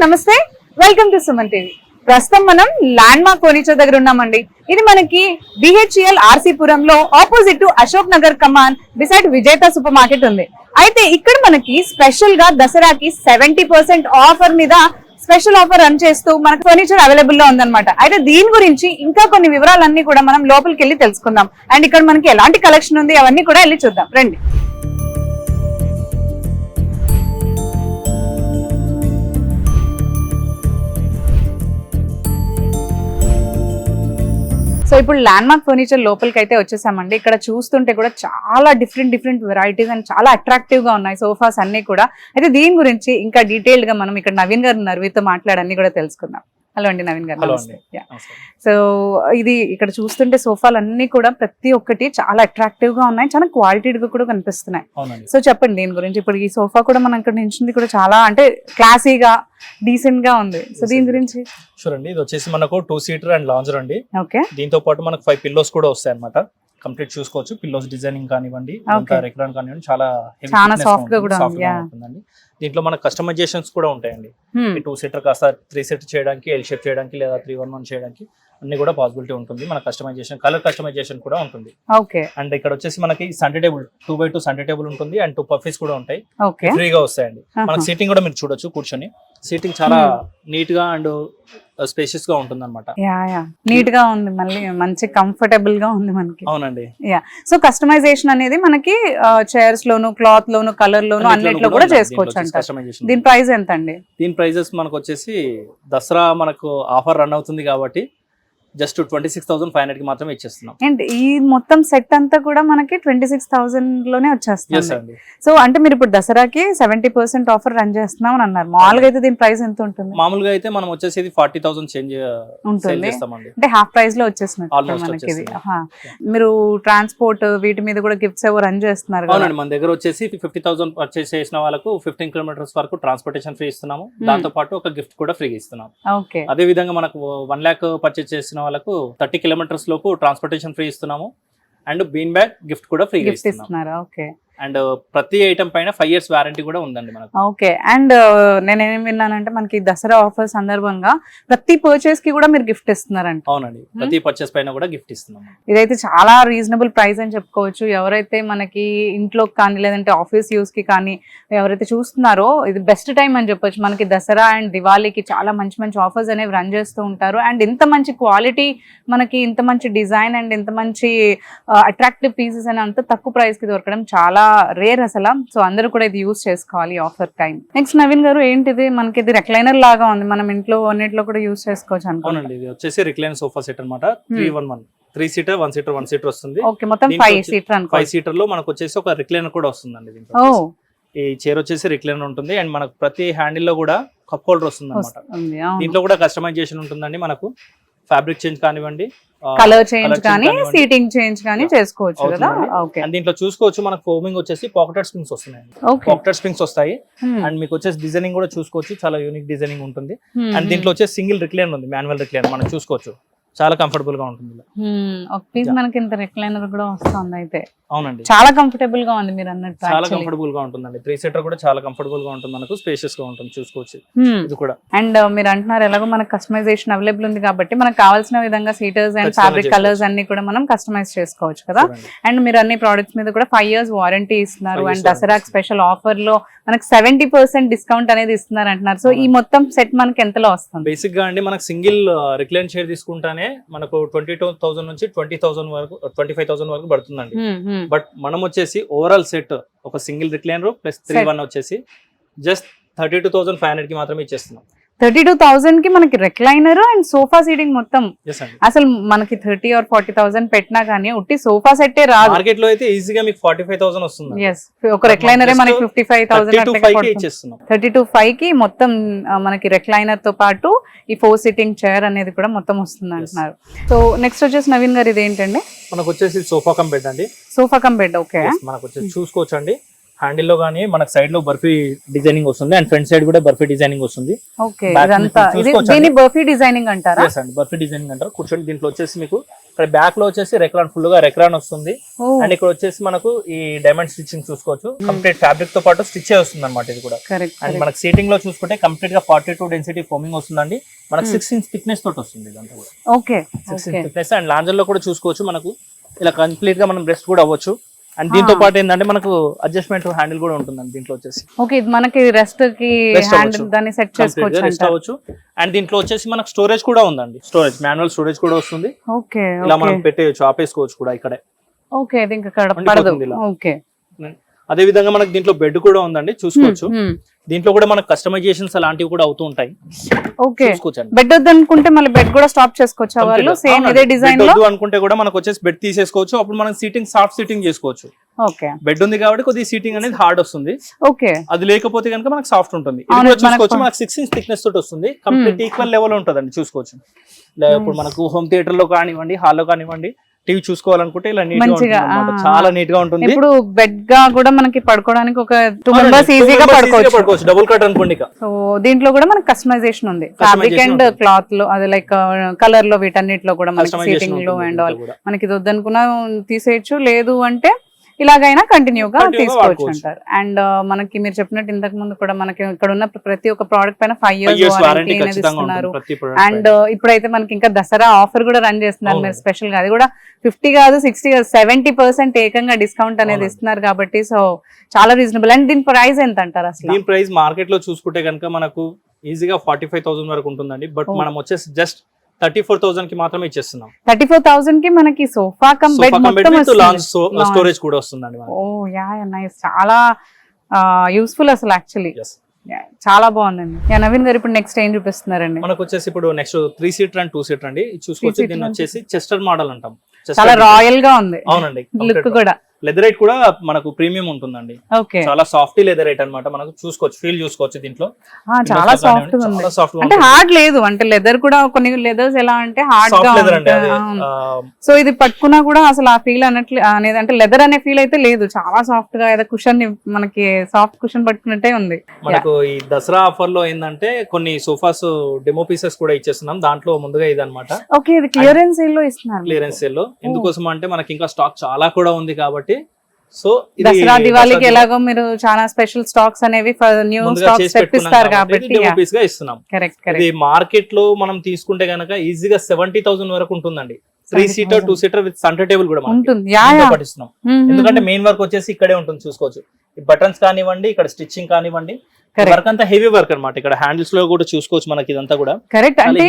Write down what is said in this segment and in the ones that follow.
నమస్తే, welcome to Suman TV. ప్రస్తుతం మనం ల్యాండ్ మార్క్ ఫర్నిచర్ దగ్గర ఉన్నామండి. ఇది మనకి BHEL ఆర్సీపురంలో ఆపోజిట్ టు అశోక్ నగర్ కమాన్ బిసైడ్ విజేత సూపర్ మార్కెట్ ఉంది. అయితే ఇక్కడ మనకి స్పెషల్ గా దసరాకి 70% ఆఫర్ మీద స్పెషల్ ఆఫర్ రన్ చేస్తూ మనకి ఫర్నిచర్ అవైలబుల్ లో ఉందన్నమాట. అయితే దీని గురించి ఇంకా కొన్ని వివరాలన్నీ కూడా మనం లోపలికి వెళ్ళి తెలుసుకుందాం. అండ్ ఇక్కడ మనకి ఎలాంటి కలెక్షన్ ఉంది అవన్నీ కూడా వెళ్ళి చూద్దాం రండి. సో ఇప్పుడు ల్యాండ్ మార్క్ ఫర్నిచర్ లోపలికి అయితే వచ్చేసామండి. ఇక్కడ చూస్తుంటే కూడా చాలా డిఫరెంట్ వెరైటీస్ అండ్ చాలా అట్రాక్టివ్ గా ఉన్నాయి సోఫాస్ అన్ని కూడా. అయితే దీని గురించి ఇంకా డీటెయిల్డ్ గా మనం ఇక్కడ నవీన్ గారు ఉన్నారు, వీరితో మాట్లాడన్నీ కూడా తెలుసుకుందాం. హలో అండి నవీన్ గారు. సో ఇది ఇక్కడ చూస్తుంటే సోఫాలు అన్ని కూడా ప్రతి ఒక్కటి చాలా అట్రాక్టివ్ గా ఉన్నాయి, చాలా క్వాలిటీగా కూడా కనిపిస్తున్నాయి. సో చెప్పండి దీని గురించి. ఇప్పుడు ఈ సోఫా కూడా మనం ఇక్కడ నుంచి కూడా చాలా అంటే క్లాసీగా డీసెంట్ గా ఉంది. సో దీని గురించి చూడండి, ఇది వచ్చేసి మనకు 2 సీటర్ అండ్ లాంజర్ అండి. ఓకే, దీంతో పాటు మనకు 5 పిల్లోస్ కూడా వస్తాయి అనమాట. కంప్లీట్ చూసుకోవచ్చు. పిల్లోస్ డిజైనింగ్ కానివ్వండి, రెక్లాన్ కానివ్వండి, చాలా సాఫ్ట్ గా కూడా ఉంటుందండి. దీంట్లో మనకు కస్టమైజేషన్స్ కూడా ఉంటాయండి. 2 సీటర్ కాస్త 3 సీటర్ చేయడానికి, ఎల్ షేప్ చేయడానికి, లేదా 3-1-1 చేయడానికి అన్ని కూడా పాసిబిలిటీ ఉంటుంది. మన కస్టమైజేషన్, కలర్ కస్టమైజేషన్ కూడా ఉంటుంది. ఓకే, అండ్ ఇక్కడ వచ్చేసి మనకి Sunday table 2x2 Sunday table ఉంటుంది. అండ్ 2 పఫీస్ కూడా ఉంటాయి, ఫ్రీగా వస్తాయండి. మనకి సీటింగ్ కూడా మీరు చూడొచ్చు. కూర్చొని సీటింగ్ చాలా నీట్ గా అండ్ స్పేషియస్ గా ఉంటుంది అనమాట. నీట్ గా ఉంది, మళ్ళీ మంచి కంఫర్టబుల్ గా ఉంది మనకి. అవునండి. సో కస్టమైజేషన్ అనేది మనకి చైర్స్ లోను, క్లాత్ లోను, కలర్ లోను అన్నిట్లో కూడా చేసుకోవచ్చు అంట. దీని ప్రైస్ ఎంత అండి? దీని ప్రైజెస్ మనకు వచ్చేసి దసరా మనకు ఆఫర్ రన్ అవుతుంది కాబట్టి జస్ట్ 26,500 కి మాత్రమే ఇచ్చేస్తున్నాం. అండ్ ఈ మొత్తం సెట్ అంతా కూడా మనకి 26,000 లోనే వచ్చేస్తుంది. సో అంటే మీరు ఇప్పుడు దసరాకి 70% ఆఫర్ రన్ చేస్తున్నాం అని అన్నారు. మామూలుగా అయితే దీని ప్రైస్ ఎంత ఉంటుంది? మామూలుగా అయితే మనం వచ్చేసి 40,000 చేంజ్ ఉంటుంది, అంటే హాఫ్ ప్రైస్ లో వచ్చేసినట్టు మనకి. మీరు ట్రాన్స్పోర్ట్ వీటి మీద కూడా గిఫ్ట్స్ ఏవో రన్ చేస్తున్నారు. అవునండి, మన దగ్గర వచ్చేసి 50,000 పర్చేస్ చేసిన వాళ్ళకు 15 కిలోమీటర్స్ వరకు ట్రాన్స్పోర్టేషన్ ఫ్రీ ఇస్తున్నాము. దాంతో పాటు ఒక గిఫ్ట్ కూడా ఫ్రీ ఇస్తున్నాం. అదే విధంగా మనకు 1 lakh పర్చేస్ చేసిన వాళ్ళకు 30 కిలోమీటర్స్ లోపు ట్రాన్స్పోర్టేషన్ ఫ్రీ ఇస్తున్నాము. అండ్ బీన్ బ్యాగ్ గిఫ్ట్ కూడా ఫ్రీ ఇస్తున్నారు. ఓకే, అండ్ ప్రతి ఐటమ్ పైన 5 years వారంటీ కూడా ఉందండి మనకు. ఓకే, అండ్ నేనేం విన్నానంటే మనకి దసరా ఆఫర్ సందర్భంగా ప్రతి పర్చేస్ కి కూడా మీరు గిఫ్ట్ ఇస్తున్నారంట. అవునండి, ప్రతి పర్చేస్ పైన కూడా గిఫ్ట్ ఇస్తున్నాం. ఇదైతే చాలా రీజనబుల్ ప్రైస్ అని చెప్పుకోవచ్చు. ఎవరైతే మనకి ఇంట్లో కానీ లేదంటే ఆఫీస్ యూస్ కి కానీ ఎవరైతే చూస్తున్నారో ఇది బెస్ట్ టైం అని చెప్పొచ్చు. మనకి దసరా అండ్ దివాళీకి చాలా మంచి ఆఫర్స్ అనేవి రన్ చేస్తూ ఉంటారు. అండ్ ఇంత మంచి క్వాలిటీ, మనకి ఇంత మంచి డిజైన్ అండ్ ఇంత మంచి అట్రాక్టివ్ పీసెస్ అని అంత తక్కువ ప్రైస్ కి దొరకడం చాలా రేర్ అసలు. సో అందరూ కూడా ఇది యూస్ చేసుకోవాలి ఆఫర్ టైం. నెక్స్ట్ నవీన్ గారు, ఏంటిది? మనకి ఇది రెక్లైనర్ లాగా ఉంది, మనం ఇంట్లో అన్నిట్లో కూడా యూస్ చేసుకోవచ్చు అనుకోండి. ఇది వచ్చేసి రిక్లైనర్ సోఫా సెట్ అన్నమాట. 3-1-1 3 సీటర్ 1 సీటర్ 1 సీటర్ వస్తుంది. ఓకే, మొత్తం 5 సీటర్ అనుకో. 5 సీటర్ లో మనకు వచ్చేసి ఒక రిక్లైనర్ కూడా వస్తుందండి. దీంట్లో ఈ చైర్ వచ్చేసి రిక్లైనర్ ఉంటుంది. అండ్ మనకు ప్రతి హ్యాండిల్ లో కూడా కప్ హోల్డర్ వస్తుంది అనమాట. దీంట్లో కూడా కస్టమైజేషన్ ఉంటుందండి. మనకు ఫ్యాబ్రిక్ చేంజ్ కానివ్వండి, కలర్ చేంజ్ కానీ, సీటింగ్ చేంజ్ కానీ చేసుకోవచ్చు కదా. ఓకే, అండ్ దీంట్లో చూసుకోవచ్చు మనకు ఫోమింగ్ వచ్చేసి పాకెటెడ్ స్ప్రింగ్స్ వస్తున్నాయి. పాకెటెడ్ స్ప్రింగ్స్ వస్తాయి. అండ్ మీకు వచ్చేసి డిజైనింగ్ కూడా చూసుకోవచ్చు, చాలా యూనిక్ డిజైనింగ్ ఉంటుంది. అండ్ దీంట్లో వచ్చేసి సింగిల్ రిక్లైనర్ ఉంది, మాన్యువల్ రిక్లైనర్. మనం చూసుకోవచ్చు, చాలా కంఫర్టబుల్ గా ఉంటుంది. ఒక పీస్ మనకి ఇంత రిక్లైనర్ కూడా వస్తుంది. అయితే అవునండి, చాలా కంఫర్టబుల్ గా ఉంది. మీరు అన్నట్టు చాలా కంఫర్టబుల్ గా ఉంటుందండి. 3 సీటర్ కూడా చాలా కంఫర్టబుల్ గా ఉంటుంది, మనకు స్పేషియస్ గా ఉంటుంది. చూసుకోవచ్చు ఇది కూడా. అండ్ మీరు అంటున్నారు ఎలాగో మనకు కస్టమైజేషన్ అవైలబుల్ ఉంది కాబట్టి మనకు కావాల్సిన విధంగా సీటర్స్ అండ్ ఫ్యాబ్రిక్ కలర్స్ అన్ని కూడా మనం కస్టమైజ్ చేసుకోవచ్చు కదా. అండ్ మీరు అన్ని ప్రొడక్ట్స్ మీద కూడా 5 years వారంటీ ఇస్తున్నారు. అండ్ దసరా స్పెషల్ ఆఫర్ లో మనకు 70% డిస్కౌంట్ అనేది ఇస్తున్నారు అంటున్నారు. సో ఈ మొత్తం సెట్ మనకి ఎంతలో వస్తుంది? బేసిక్ గా అండి మనకు సింగిల్ రిక్లైన్ చైర్ తీసుకుంటానే మనకు 22,000 నుంచి 20,000 వరకు 25,000 వరకు పడుతుందండి. బట్ మనం వచ్చేసి ఓవరాల్ సెట్ ఒక సింగిల్ రిక్లైనర్ ప్లస్ 3-1 వచ్చేసి జస్ట్ 32,500 కి మాత్రమే ఇచ్చేస్తున్నాం. 32,000 కి మనకి రెక్లైనర్ అండ్ సోఫా సీటింగ్ మొత్తం. అసలు మనకి 30 or 40,000 పెట్టినా కానీ ఉట్టి సోఫా సెట్టే రాదు. మార్కెట్ లో అయితే ఈజీగా మీకు 45,000 వస్తుంది. ఒక రెక్లైనరే మనకి 55,000 ఇచ్చేస్తున్నాం. 32,500 కి మొత్తం మనకి రెక్లైనర్ తో పాటు ఈ 4 సిట్టింగ్ చైర్ అనేది కూడా మొత్తం వస్తుంది అంటున్నారు. సో నెక్స్ట్ వచ్చేసి నవీన్ గారు, ఇది ఏంటండి? మనకు వచ్చేసి సోఫా కమ్ బెడ్ అండి. Sofa cum bed. ఓకే, మనకు వచ్చేసి చూసుకోవచ్చు అండి. హ్యాండిల్ లో గానీ మనకు సైడ్ లో బర్ఫీ డిజైనింగ్ వస్తుంది. అండ్ ఫ్రంట్ సైడ్ కూడా బర్ఫీ డిజైనింగ్ వస్తుంది. ఓకే, ఇదంతా దీని బర్ఫీ డిజైనింగ్ అంటారా? బర్ఫీ డిజైనింగ్ అంటారు. కూర్చోండి. దీంట్లో వచ్చేసి మీకు ఇక్కడ బ్యాక్ లో వచ్చేసి రెక్రాన్ ఫుల్ గా రెక్రాన్ వస్తుంది. అండ్ ఇక్కడ వచ్చేసి మనకు ఈ డైమండ్ స్టిచ్చింగ్ చూసుకోవచ్చు. కంప్లీట్ ఫ్యాబ్రిక్ తో పాటు స్టిచ్ వస్తుంది అనమాట ఇది కూడా. అండ్ మనకి సీటింగ్ లో చూసుకుంటే కంప్లీట్ గా 42 డెన్సిటీ ఫోమింగ్ వస్తుందండి. మనకు 6 ఇంచ్ థిక్నెస్ తోటి వస్తుంది ఇదంతా కూడా. Okay 6 inch thickness. And lounger లో కూడా చూసుకోవచ్చు మనకు ఇలా కంప్లీట్ గా మనం రెస్ట్ కూడా అవ్వచ్చు. అండ్ దీంతో పాటు ఏంటంటే మనకు అడ్జస్ట్మెంట్ హ్యాండిల్ కూడా ఉంటుందండి దీంట్లో వచ్చేసి. ఓకే ఇది మనకి రెస్ట్ కి హ్యాండిల్ దాన్ని సెట్ చేసుకోవచ్చు, రెస్ట్ అవ్వచ్చు. అండ్ దీంట్లో వచ్చేసి మనకు స్టోరేజ్ కూడా ఉందండి. స్టోరేజ్ మాన్యువల్ స్టోరేజ్ కూడా వస్తుంది. ఓకే ఇలా మనం పెట్టేయచ్చు, ఆపేసుకోవచ్చు కూడా ఇక్కడే. ఓకే ఇది ఇంకా పడదు. ఓకే అదే విధంగా మనకి దీంట్లో బెడ్ కూడా ఉందండి, చూసుకోవచ్చు. దీంట్లో కూడా మనకు కస్టమైజేషన్స్ అలాంటివి కూడా అవుతూ ఉంటాయి. ఓకే బెడ్ వద్దు అనుకుంటే మళ్ళీ బెడ్ కూడా స్టాప్ చేసుకోవచ్చు వాళ్ళు, సేమ్ ఇదే డిజైన్ లో. అనుకుంటే కూడా మనకు వచ్చేసి బెడ్ తీసేసుకోవచ్చు. అప్పుడు మనం సీటింగ్ సాఫ్ట్ సీటింగ్ చేసుకోవచ్చు. ఓకే బెడ్ ఉంది కాబట్టి కొద్దిగా సీటింగ్ అనేది హార్డ్ వస్తుంది. ఓకే అది లేకపోతే కనుక మనకు సాఫ్ట్ ఉంటుంది. ఇది కూడా చూసుకోవచ్చు మనకు 6 ఇంచ్ థిక్నెస్ తోటి వస్తుంది. కంప్లీట్ ఈక్వల్ లెవెల్ ఉంటుందండి, చూసుకోవచ్చు. ఇప్పుడు మనకు హోమ్ థియేటర్ లో కానివ్వండి, హాల్లో కానివ్వండి, టీవీ చూసుకోవాలనుకుంటే ఇలా నీట్ గా చాలా నీట్ గా ఉంటుంది. ఇప్పుడు బెడ్ గా కూడా మనకి పడుకోవడానికి ఒక 2 మెంబర్స్ ఈజీగా పడుకోవచ్చు. డబుల్ కట్ అనుకోండి. సో దీంట్లో కూడా మనకి కస్టమైజేషన్ ఉంది, ఫ్యాబ్రిక్ అండ్ క్లాత్ లో, అది లైక్ కలర్ లో వీటన్నిటిలో కూడా మనకి సీటింగ్ లో అండ్ ఆల్. మనకి ఇది వద్దనుకున్నా తీసేయచ్చు, లేదు అంటే ఇలాగైనా కంటిన్యూగా తీసుకోవచ్చు అంటారు. అండ్ మనకి మీరు చెప్పినట్టు ఇంతకు ముందు కూడా మనకి ఇక్కడ ఉన్న ప్రతి ఒక్క ప్రోడక్ట్ పైన 5 years వారంటీ అనేది ఇస్తున్నారు. అండ్ ఇప్పుడైతే మనకి ఇంకా దసరా ఆఫర్ కూడా రన్ చేస్తున్నారు మీరు స్పెషల్ గా. అది కూడా 50 కాదు 60 కాదు 70% ఏకంగా డిస్కౌంట్ అనేది ఇస్తున్నారు కాబట్టి సో చాలా రీజనబుల్. అండ్ దీని ప్రైస్ ఎంత అంటారు అసలు? దీని ప్రైస్ మార్కెట్ లో చూసుకుంటే కనుక మనకు ఈజీగా 45,000 వరకు ఉంటుందండి. బట్ మనం వచ్చేసి జస్ట్ 34,000 కి మాత్రమే ఇచ్చేస్తున్నాం. 34,000 కి మనకి సోఫా కమ్ బెడ్ మొత్తం స్టోరేజ్ కూడా వస్తుందండి. ఓ యా నైస్, చాలా యూస్ఫుల్ అసలు యాక్చువల్లీ. చాలా బాగుందండి. నవీన్ గారు ఇప్పుడు నెక్స్ట్ ఏం చూపిస్తున్నారండి? మనకు వచ్చేసి ఇప్పుడు నెక్స్ట్ 3 సీటర్ అండ్ 2 సీటర్ అండి. చూసుకోవచ్చు, దీన్ని వచ్చేసి చెస్టర్ మోడల్ అంటాం. చాలా రాయల్ గా ఉంది. అవునండి, లుక్ కూడా. లెదరైట్ కూడా మనకు ప్రీమియం ఉంటుందండి. చాలా సాఫ్ట్ లెదరైట్ అన్నమాట. మనకు చూసుకోవచ్చు, ఫీల్ చూసుకోవచ్చు దీంట్లో. చాలా సాఫ్ట్ ఉంది, అంటే హార్డ్ లేదు. అంటే లెదర్ కూడా కొన్ని లెదర్స్ ఎలా అంటే హార్డ్ గా ఉంటుంది. సో ఇది పట్టుకున్నా కూడా అసలు ఆ ఫీల్ అన్నట్లు అనేది, అంటే లెదర్ అనే ఫీల్ అయితే లేదు. చాలా సాఫ్ట్ గా ఏదో కుషన్, మనకి సాఫ్ట్ కుషన్ పట్టుకున్నట్టే ఉంది. మనకు ఈ దసరా ఆఫర్ లో ఏంటంటే కొన్ని సోఫాస్ డెమో పీసెస్ కూడా ఇచ్చేస్తున్నాం. దాంట్లో ముందుగా ఇది అనమాట. ఓకే ఇది క్లియరెన్స్ సేల్ లో ఇస్తున్నారు. క్లియరెన్స్ సేల్ లో ఎందుకోసం అంటే మనకి ఇంకా స్టాక్ చాలా కూడా ఉంది కాబట్టి. సో దసరా దివాళీకి ఎలాగో మీరు చాలా స్పెషల్ స్టాక్స్ అనేవి న్యూ స్టాక్స్ తెప్పిస్తారు కాబట్టి ఇస్తున్నాం. ఇది మార్కెట్ లో మనం తీసుకుంటే గనక ఈజీగా 70,000 వరకు ఉంటుందండి. 3 seater 2 seater with centre table కూడా పట్టిస్తున్నాం. ఎందుకంటే మెయిన్ వర్క్ వచ్చేసి ఇక్కడే ఉంటుంది, చూసుకోవచ్చు. ఈ బటన్స్ కానివ్వండి, ఇక్కడ స్టిచ్చింగ్ కానివ్వండి, వర్క్ అంతా హెవీ వర్క్ అన్నమాట. ఇక్కడ హ్యాండిల్స్ లో కూడా చూసుకోవచ్చు మనకి ఇదంతా కూడా కరెక్ట్. అంటే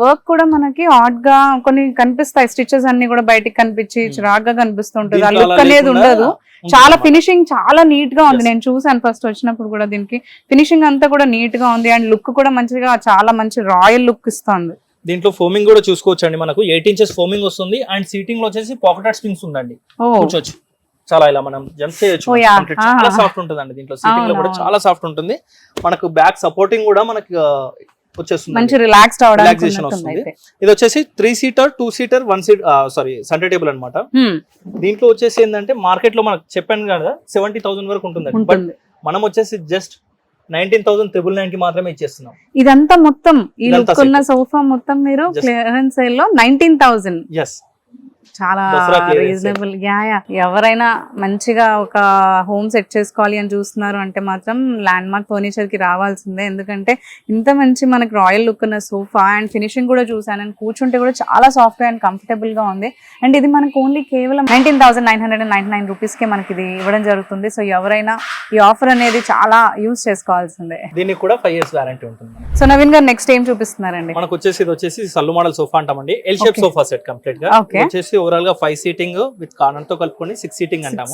వర్క్ కూడా మనకి హాట్ గా కొన్ని కనిపిస్తాయి, స్టిచెస్ అన్ని కూడా బయటికి కనిపించి చిరాగ్గా కనిపిస్తుంటది. ఆ లుక్ అనేది ఉండదు. చాలా ఫినిషింగ్ చాలా నీట్ గా ఉంది. నేను చూసాను ఫస్ట్ వచ్చినప్పుడు కూడా, దీనికి ఫినిషింగ్ అంతా కూడా నీట్ గా ఉంది. అండ్ లుక్ కూడా మంచిగా, చాలా మంచి రాయల్ లుక్ ఇస్తుంది. దీంట్లో ఫోమింగ్ కూడా చూసుకోవచ్చు అండి. మనకు 8 ఇంచెస్ ఫోమింగ్ వస్తుంది. అండ్ సీటింగ్ లో వచ్చేసి పాకెట్ స్ప్రింగ్స్ ఉందండి, కూర్చోవచ్చు. చాలా ఇలా మనం జంప్ చేయొచ్చు. చాలా సాఫ్ట్ ఉంటుందండి దీంట్లో. సీటింగ్ లో కూడా చాలా సాఫ్ట్ ఉంటుంది. మనకు బ్యాక్ సపోర్టింగ్ కూడా మనకి వచ్చేస్తుంది, మంచి రిలాక్సేషన్ వస్తుంది. ఇది వచ్చేసి 3 seater 2 seater 1 seat centre table అనమాట. దీంట్లో వచ్చేసి ఏంటంటే మార్కెట్ లో మనకు చెప్పాను కదా 70,000 వరకు ఉంటుందండి. బట్ మనం వచ్చేసి జస్ట్ 19,999 కి మాత్రమే ఇచ్చేస్తున్నాం. ఇదంతా మొత్తం ఈ లుక్ ఉన్న సోఫా మొత్తం మీరు క్లియరెన్స్ సేల్ లో 19,000. చాలా రీజనబుల్. ఎవరైనా మంచిగా ఒక హోమ్ సెట్ చేసుకోవాలి అని చూస్తున్నారు అంటే మాత్రం ల్యాండ్ మార్క్ ఫర్నిచర్ కి రావాల్సిందే. ఎందుకంటే ఇంత మంచి మనకి రాయల్ లుక్ ఉన్న సోఫా అండ్ ఫినిషింగ్ కూడా చూసాను. అండ్ కూర్చుంటే కూడా చాలా సాఫ్ట్ అండ్ కంఫర్టబుల్ గా ఉంది. అండ్ ఇది మనకు ఓన్లీ కేవలం 19,999 రూపీస్ కే మనకి ఇది ఇవ్వడం జరుగుతుంది. సో ఎవరైనా ఈ ఆఫర్ అనేది చాలా యూజ్ చేసుకోవాల్సిందే. దీనికి కూడా 5 years వారంటీ ఉంటుంది. సో నవీన్ గారు నెక్స్ట్ ఏం చూపిస్తున్నారండి? మనకు వచ్చేసి ఇది వచ్చేసి సల్లు మోడల్ సోఫా అంటామండి. L shape sofa set complete గా. వచ్చేసి ఓవరాల్ గా 5 సీటింగ్ విత్ కార్నర్ తో కలుపుకొని 6 సీటింగ్ అంటాము.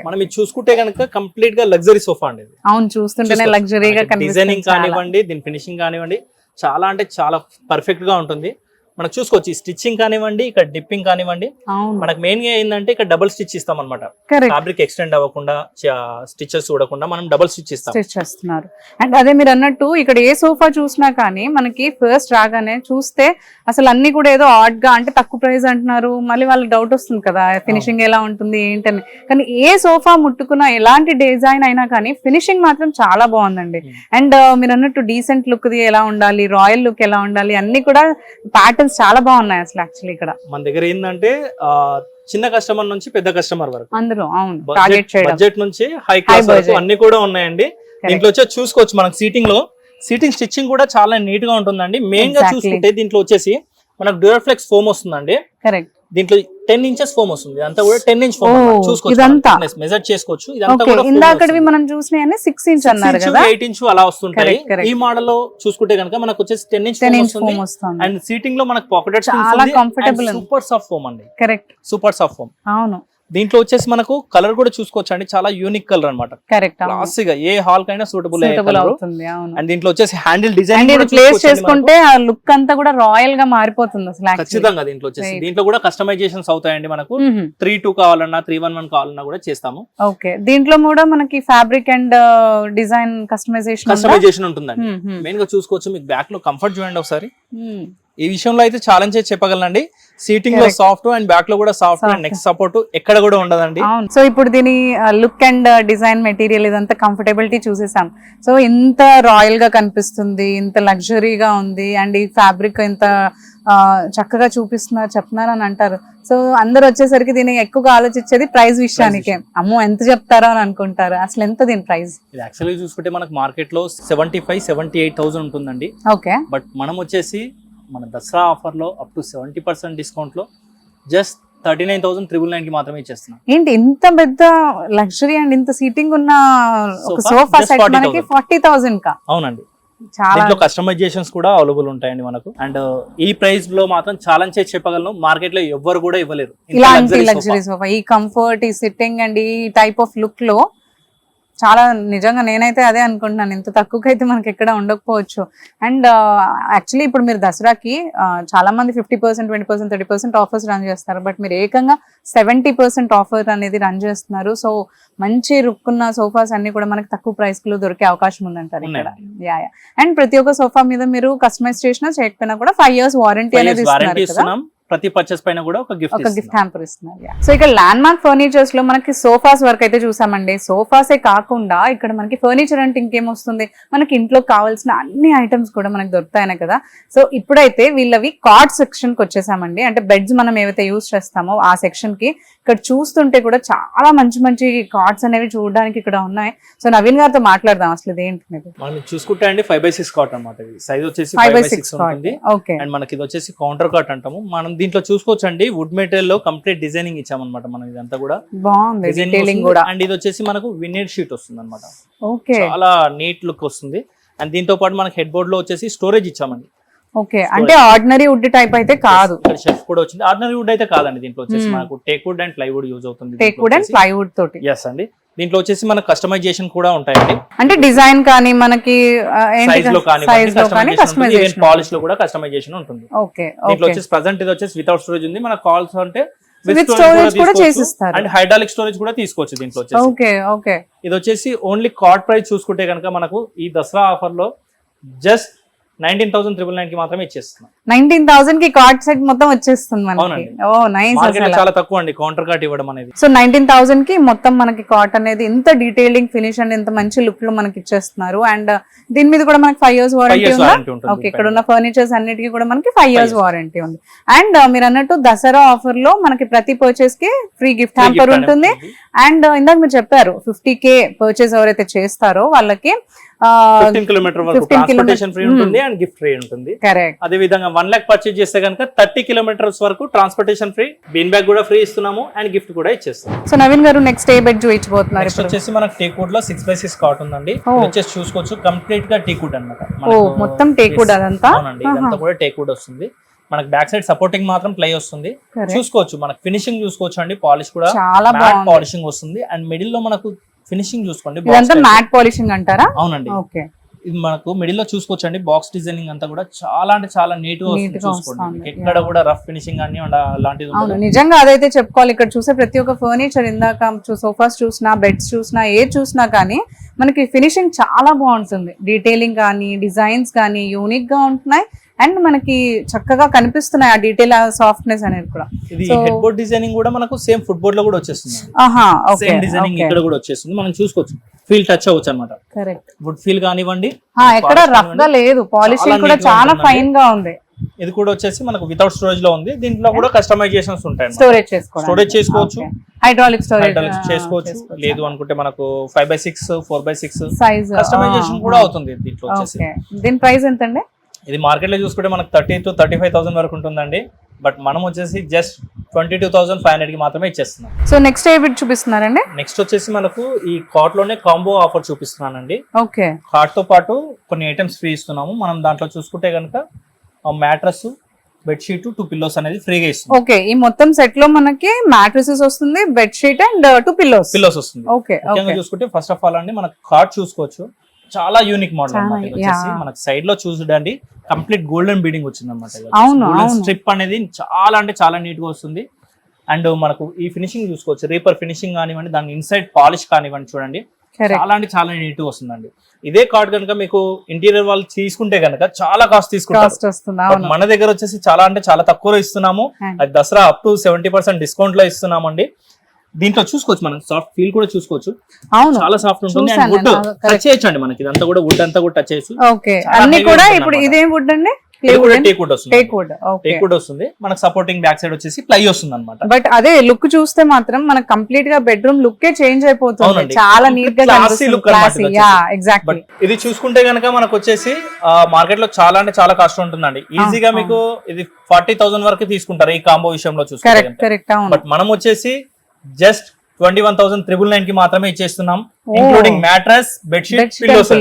మనం ఇది చూసుకుంటే కనుక కంప్లీట్ గా లగ్జరీ సోఫా అండి. అవును, చూస్తుంటేనే లగ్జరీగా కనిపిస్తుంది. డిజైనింగ్ కానివ్వండి, దీని ఫినిషింగ్ కానివ్వండి, చాలా అంటే చాలా పర్ఫెక్ట్ గా ఉంటుంది. మనకు చూసుకోవచ్చు స్టిచ్చింగ్ కానివ్వండి, ఇక్కడ డిప్పింగ్ కానివ్వండి. మనకు మెయిన్ గా ఏంటంటే ఇక్కడ డబుల్ స్టిచ్ ఇస్తాం అనమాట. ఫ్యాబ్రిక్ ఎక్స్టెండ్ అవ్వకుండా, స్టిచెస్ చూడకుండా మనం డబుల్ స్టిచ్ చేస్తున్నారు. అండ్ అదే మీరు అన్నట్టు ఇక్కడ ఏ సోఫా చూసినా కానీ మనకి ఫస్ట్ రాగానే చూస్తే అసలు అన్ని కూడా ఏదో ఆడ్ గా, అంటే తక్కువ ప్రైస్ అంటున్నారు, మళ్ళీ వాళ్ళకి డౌట్ వస్తుంది కదా ఫినిషింగ్ ఎలా ఉంటుంది ఏంటని. కానీ ఏ సోఫా ముట్టుకున్నా, ఎలాంటి డిజైన్ అయినా కానీ ఫినిషింగ్ మాత్రం చాలా బాగుందండి. అండ్ మీరు అన్నట్టు డీసెంట్ లుక్ ది ఎలా ఉండాలి, రాయల్ లుక్ ఎలా ఉండాలి, అన్ని కూడా ప్యాటర్న్ కర్టన్స్ చాలా బాగున్నాయి అసలు యాక్చువల్లీ ఇక్కడ మన దగ్గర ఏంటంటే చిన్న కస్టమర్ నుంచి పెద్ద కస్టమర్ వరకు అందరూ అవును టార్గెట్ చేయడం బడ్జెట్ నుంచి హై క్లాస్ వరకు అన్ని కూడా ఉన్నాయండి. దీంట్లో వచ్చేసి చూసుకోవచ్చు మనకు సీటింగ్ స్టిచ్చింగ్ కూడా చాలా నీట్ గా ఉంటుందండి. మెయిన్ గా చూసుకుంటే దీంట్లో వచ్చేసి మనకు డ్యూరఫ్లెక్స్ ఫోమ్ వస్తుందండి. కరెక్ట్. దీంట్లో 10 ఇంచెస్ ఫోమ్ వస్తుంది. అంతా కూడా 10 ఇంచ్ ఫోమ్ చూసుకోవచ్చు, ఇదంతా మెజర్ చేసుకోవచ్చు. ఇదంతా కూడా ఇందాకటివి మనం చూసినాయన్ని 6 ఇంచ్ అన్నారు కదా, 8 ఇంచ్ అలా వస్తుంటాయి. ఈ మోడల్ లో చూసుకుంటే కనుక మనకు వచ్చేసి 10 ఇంచ్ ఫోమ్ వస్తుంది. అండ్ సీటింగ్ లో మనకు పాకెట్ చాలా కంఫర్టబుల్, సూపర్ సాఫ్ట్ ఫోమ్ అండి. Correct, super soft foam. అవును. దీంట్లో వచ్చేసి మనకు కలర్ కూడా చూసుకోవచ్చు అండి, చాలా యూనిక్ కలర్ అన్నమాట. కరెక్ట్, క్లాసిక్ ఏ హాల్ కైనా సూటబుల్ అవుతుంది. అవును. అండ్ దీంట్లో వచ్చేసి హ్యాండిల్ డిజైన్ ప్లేస్ చేసుకుంటే ఆ లుక్ అంతా కూడా రాయల్ గా మారిపోతుంది అసలు. ఖచ్చితంగా దీంట్లో వచ్చేసి దీంట్లో కూడా కస్టమైజేషన్స్ అవుతాయండి. మనకు 3-2 కావాలన్నా 3-1-1 కావాలన్నా కూడా చేస్తాము. ఓకే. దీంట్లో కూడా మనకి ఫ్యాబ్రిక్ అండ్ డిజైన్ కస్టమైజేషన్ ఉంటుందండి. మెయిన్ గా చూసుకోవచ్చు. మీకు బ్యాక్ లో కంఫర్ట్ చూడండి ఒకసారి. ఈ విషయంలో అయితే ఛాలెంజ్ చేసి చెప్పగలనండి. సీటింగ్ లో సాఫ్ట్ అండ్ బ్యాక్ లో కూడా సాఫ్ట్ అండ్ నెక్ సపోర్ట్ ఎక్కడ కూడా ఉండదండి. సో ఇప్పుడు దీని లుక్ అండ్ డిజైన్ మెటీరియల్ ఇదంతా కంఫర్టబిలిటీ చూసేసాం. సో ఇంత రాయల్ గా కనిపిస్తుంది, ఇంత లగ్జరీగా ఉంది, అండ్ ఈ ఫ్యాబ్రిక్ ఇంత చక్కగా చెప్తున్నారు అని అంటారు. సో అందరు వచ్చేసరికి దీన్ని ఎక్కువగా ఆలోచించేది ప్రైస్ విషయానికే. అమ్మో ఎంత చెప్తారో అని అనుకుంటారు. అసలు ఎంత దీని ప్రైస్? ఇది యాక్చువల్లీ చూసుకుంటే మనకు మార్కెట్ లో 75-78,000 ఉంటుందండి. ఓకే. బట్ మనం వచ్చేసి మన దసరా ఆఫర్ లో అప్ టు 70% డిస్కౌంట్ లో జస్ట్ 39,999 కి మాత్రమే ఇచ్చేస్తున్నాం. ఏంటి ఇంత పెద్ద లగ్జరీ అండ్ ఇంత సీటింగ్ ఉన్న ఒక సోఫా సెట్ మనకి 40,000 కా? అవునండి. చాలా కస్టమైజేషన్స్ కూడా అవైలబుల్ ఉంటాయండి మనకు. అండ్ ఈ ప్రైస్ లో మాత్రం ఛాలెంజ్ చేసి చెప్పగలను, మార్కెట్ లో ఎవ్వరు కూడా ఇవ్వలేరు ఇలాంటి లగ్జరీ సోఫా. ఈ కంఫర్ట్, ఈ సిట్టింగ్ అండ్ ఈ టైప్ ఆఫ్ లుక్ లో చాలా నిజంగా నేనైతే అదే అనుకుంటున్నాను. ఇంత తక్కువకైతే మనకి ఎక్కడ ఉండకపోవచ్చు. అండ్ యాక్చువల్లీ ఇప్పుడు మీరు దసరాకి చాలా మంది 50%, 20%, 30% ఆఫర్స్ రన్ చేస్తారు. బట్ మీరు ఏకంగా 70% ఆఫర్ అనేది రన్ చేస్తున్నారు. సో మంచి రుక్కున్న సోఫాస్ అన్ని కూడా మనకి తక్కువ ప్రైస్ లో దొరికే అవకాశం ఉందంటారు ఇక్కడ. అండ్ ప్రతి ఒక్క సోఫా మీద మీరు కస్టమైజ్ చేసినా చేయకపోయినా కూడా 5 years వారంటీ అనేది ఇస్తున్నారు కదా. ప్రతి పర్చేస్ పైన కూడా ఒక గిఫ్ట్ హ్యాంపర్ ఇస్తున్నారు. సో ఇక్కడ ల్యాండ్ మార్క్ ఫర్నిచర్స్ లో మనకి సోఫాస్ వరకు అయితే చూసామండి. సోఫాసే కాకుండా ఇక్కడ మనకి ఫర్నిచర్ అంటే ఇంకేం వస్తుంది, మనకి ఇంట్లో కావాల్సిన అన్ని ఐటమ్స్ కూడా మనకి దొరుకుతాయనే కదా. సో ఇప్పుడైతే వీళ్ళవి కార్డ్ సెక్షన్ కి వచ్చేసామండి. అంటే బెడ్స్ మనం ఏవైతే యూజ్ చేస్తామో ఆ సెక్షన్ కి ఇక్కడ చూస్తుంటే కూడా చాలా మంచి మంచి కార్డ్స్ అనేవి చూడడానికి ఇక్కడ ఉన్నాయి. సో నవీన్ గారితో మాట్లాడదాం అసలు ఇదేంటి. మనం చూసుకుంటే అండి 5x6 కార్డ్ అన్నమాట. సైజ్ వచ్చేసి 5x6 ఉంటుంది. అండ్ మనకి ఇది వచ్చేసి కౌంటర్ కార్డ్ అంటాము. మనం దీంట్లో చూసుకోవచ్చు అండి, వుడ్ మెటీరియల్ లో కంప్లీట్ డిజైనింగ్ ఇచ్చామన్నమాట. మనం ఇదంతా కూడా బాగుంది. అండ్ ఇది వచ్చేసి మనకు వినైల్ షీట్ వస్తుంది అనమాట. చాలా నీట్ లుక్ వస్తుంది. అండ్ దీంతో పాటు మనకి హెడ్ బోర్డ్ లో వచ్చేసి స్టోరేజ్ ఇచ్చామండి. ఓకే, అంటే ఆర్డినరీ వుడ్ టైప్ అయితే కాదు. షెల్ఫ్ కూడా వచ్చింది. ఆర్డినరీ వుడ్ అయితే కాదండి. దీంట్లో వచ్చేసి మనకు teak wood and plywood use అవుతుంది. టేక్ వుడ్ అండ్ ప్లైవుడ్ తోటి. yes అండి. దీంట్లో వచ్చేసి మనకు కస్టమైజేషన్ కూడా ఉంటాయండి. అంటే డిజైన్ కానీ మనకి సైజ్ లో కానీ కస్టమైజేషన్, పాలిష్ లో కూడా కస్టమైజేషన్ ఉంటుంది. ఓకే. దీంట్లో వచ్చేసి ప్రెజెంట్ ఇది వచ్చేసి వితౌట్ స్టోరేజ్ ఉంది. మనకు కాల్స్ అంటే విత్ స్టోరేజ్ కూడా చేసిస్తారు. అండ్ హైడ్రాలిక్ స్టోరేజ్ కూడా తీసుకోవచ్చు దీంట్లో వచ్చేసి. Okay okay. ఇది వచ్చేసి ఓన్లీ కార్డ్ ప్రైస్ చూసుకుంటే కనుక మనకు ఈ దసరా ఆఫర్ లో జస్ట్ 19,999 కి మాత్రమే ఇచ్చేస్తున్నాం. 19,000 కి కార్డ్ సెట్ మొత్తం వచ్చేస్తుంది మనకి. ఓ నైస్. మార్కెట్ చాలా తక్కువ అండి కౌంటర్ కార్డ్ ఇవ్వడం అనేది. సో 19,000 కి మొత్తం మనకి కార్డ్ అనేది ఇంత డీటెయిలింగ్ ఫినిష్ అండ్ ఇంత మంచి లుక్ లో మనకి ఇచ్చేస్తున్నారు. అండ్ దీని మీద కూడా మనకి 5 years వారంటీ ఉంది. ఓకే, ఇక్కడ ఉన్న ఫర్నిచర్స్ అన్నిటికీ కూడా మనకి 5 years వారంటీ ఉంది. అండ్ మీరు అన్నట్టు దసరా ఆఫర్ లో మనకి ప్రతి పర్చేస్ కి ఫ్రీ గిఫ్ట్ హ్యాంపర్ ఉంటుంది. అండ్ ఇందాక మీరు చెప్పారు 50K పర్చేస్ ఎవరైతే చేస్తారో వాళ్ళకి 15 కిలోమీటర్ వరకు ట్రాన్స్పోర్టేషన్ ఫ్రీ ఉంటుంది అండ్ గిఫ్ట్ ఫ్రీ ఉంటుంది. కరెక్ట్. అదే విధంగా 1 lakh పర్చేజ్ చేస్తే కనుక 30 kilometers వరకు ట్రాన్స్పోర్టేషన్ ఫ్రీ, బీన్ బ్యాగ్ కూడా ఫ్రీ ఇస్తున్నాము అండ్ గిఫ్ట్ కూడా ఇచ్చేస్తాం. సో నవీన్ గారు నెక్స్ట్ ఏ బెడ్ చూపించబోతున్నారు? నెక్స్ట్ వచ్చేసి మనకి టేక్ వుడ్ లో 6x6 కాట్ ఉందండి. వచ్చేసి చూసుకోవచ్చు కంప్లీట్ గా టేక్ వుడ్ అన్నమాట. మొత్తం టేక్ వుడ్ అదంతా. అవునండి, ఇదంతా కూడా టేక్ వుడ్ వస్తుంది. మనకి బ్యాక్ సైడ్ సపోర్టింగ్ మాత్రం ప్లై వస్తుంది. చూసుకోవచ్చు మనకి ఫినిషింగ్ చూసుకోవచ్చు అండి. పాలిష్ కూడా చాలా బాగుంది, పాలిషింగ్ వస్తుంది. అండ్ మిడిల్ లో మనకు ఫినిషింగ్ చూసుకోండి. ఇదంతా మ్యాట్ పాలిషింగ్ అంటారా? అవునండి. ఓకే. ఇది మనకు మిడిల్ లో చూసుకోవచ్చు అండి. బాక్స్ డిజైనింగ్ అంతా కూడా చాలా అంటే చాలా నీట్ గా చూసుకోండి. ఎక్కడ కూడా రఫ్ ఫినిషింగ్ అని అలాంటిది. అవును, నిజంగా అదైతే చెప్పుకోవాలి. ఇక్కడ చూసే ప్రతి ఒక్క ఫర్నిచర్, ఇందాక సోఫాస్ చూసినా, బెడ్స్ చూసినా, ఏ చూసినా కానీ మనకి ఫినిషింగ్ చాలా బాగుంటుంది. డీటెయిలింగ్ కానీ, డిజైన్స్ కానీ యూనిక్ గా ఉంటున్నాయి అండ్ మనకి చక్కగా కనిపిస్తున్నాయి ఆ డీటెయిల్, సాఫ్ట్నెస్ అనేది కూడా. ఇది హెడ్ బోర్డ్ డిజైనింగ్ కూడా మనకు సేమ్ ఫుట్ బోర్డ్ లో కూడా వచ్చేస్తుంది. సేమ్ డిజైనింగ్ ఇక్కడ కూడా వచ్చేస్తుంది. మనం చూసుకోవచ్చు, ఫీల్ టచ్ అవ్వచ్చు అన్నమాట. కరెక్ట్. వుడ్ ఫీల్ కానివ్వండి, ఎక్కడ రఫ్ గా లేదు. పాలిషింగ్ కూడా చాలా ఫైన్ గా ఉంది. ఇది కూడా వచ్చేసి మనకు వితౌట్ స్టోరేజ్ లో ఉంది. దీంట్లో కూడా కస్టమైజేషన్స్ ఉంటాయి. స్టోరేజ్ చేసుకోవచ్చు, హైడ్రాలిక్ చేసుకోవచ్చు. లేదు అనుకుంటే మనకు 5x6 4x6 సైజ్ కస్టమైజేషన్ కూడా అవుతుంది దీంట్లో వచ్చేసి. దీని ప్రైస్ ఎంత అండి? ఇది మార్కెట్ లో చూసుకుంటే మనకు 30 to 35,000 వరకు ఉంటుందండి. బట్ మనం వచ్చేసి జస్ట్ 22,500 కి మాత్రమే ఇచ్చేస్తున్నాం. సో నెక్స్ట్ ఏ బిట్ చూపిస్తున్నారండి? నెక్స్ట్ వచ్చేసి మనకు ఈ కార్ట్ లోనే కాంబో ఆఫర్ చూపిస్తున్నానండి. ఓకే, కార్ట్ తో పాటు కొన్ని ఐటమ్స్ ఫ్రీ ఇస్తున్నాము. మనం దాంట్లో చూసుకుంటే కనుక మ్యాట్రస్, బెడ్షీట్, 2 పిల్లోస్ అనేది ఫ్రీగా ఇస్తుంది. ఓకే, ఈ మొత్తం సెట్ లో మనకి మ్యాట్రెసెస్ వస్తుంది, బెడ్షీట్ అండ్ 2 పిల్లోస్ వస్తుంది. ఓకే, ముఖ్యంగా చూసుకుంటే ఫస్ట్ ఆఫ్ ఆల్ అండి మనకు కార్ట్ చూసుకోవచ్చు. చాలా యూనిక్ మోడల్ అన్నమాట. ఇది వచ్చేసి మనకు సైడ్ లో చూడండి కంప్లీట్ గోల్డెన్ బీడింగ్ వచ్చింది అన్నమాట. స్ట్రిప్ అనేది చాలా అంటే చాలా నీట్ గా వస్తుంది. అండ్ మనకు ఈ ఫినిషింగ్ చూసుకోవచ్చు, రీపర్ ఫినిషింగ్ కానివ్వండి, దాని ఇన్సైడ్ పాలిష్ కానివ్వండి, చూడండి చాలా అంటే చాలా నీట్ గా వస్తుందండి. ఇదే కార్డ్ కనుక మీకు ఇంటీరియర్ వాళ్ళు తీసుకుంటే కనుక చాలా కాస్ట్ తీసుకుంటారు. మన దగ్గర వచ్చేసి చాలా అంటే చాలా తక్కువలో ఇస్తున్నాము. అది దసరా అప్ టు 70% డిస్కౌంట్ లో ఇస్తున్నాము అండి. దీంట్లో చూసుకోవచ్చు, మనం సాఫ్ట్ ఫీల్ కూడా చూసుకోవచ్చు. చాలా సాఫ్ట్ ఉంటుంది. అండ్ వుడ్ టచ్ చేయొచ్చు అండి, మనకి ఇదంతా కూడా వుడ్ అంతా కూడా టచ్ చేయొచ్చు. అన్ని కూడా ఇప్పుడు ఇదేం వుడ్ అండి? టేక్ వుడ్ వస్తుంది. మనకు సపోర్టింగ్ బ్యాక్ సైడ్ వచ్చేసి ప్లై వస్తుంది అనమాట. బట్ అదే లుక్ చూస్తే మాత్రం మనకు కంప్లీట్ గా బెడ్రూమ్ లుక్ చేంజ్ అయిపోతుంది. చాలా నీట్ గా ఎగ్జాక్ట్లీ. ఇది చూసుకుంటే గనక మనకు వచ్చేసి మార్కెట్ లో చాలా అంటే చాలా కాస్ట్ ఉంటుందండి. ఈజీగా మీకు ఇది 40,000 వరకు తీసుకుంటారు ఈ కాంబో విషయంలో చూసుకుంటే. బట్ మనం వచ్చేసి జస్ట్ 21,999 కి మాత్రమే ఇచ్చేస్తున్నాం, ఇంక్లూడింగ్ మ్యాట్రస్, బెడ్షీట్, పిల్లోస్.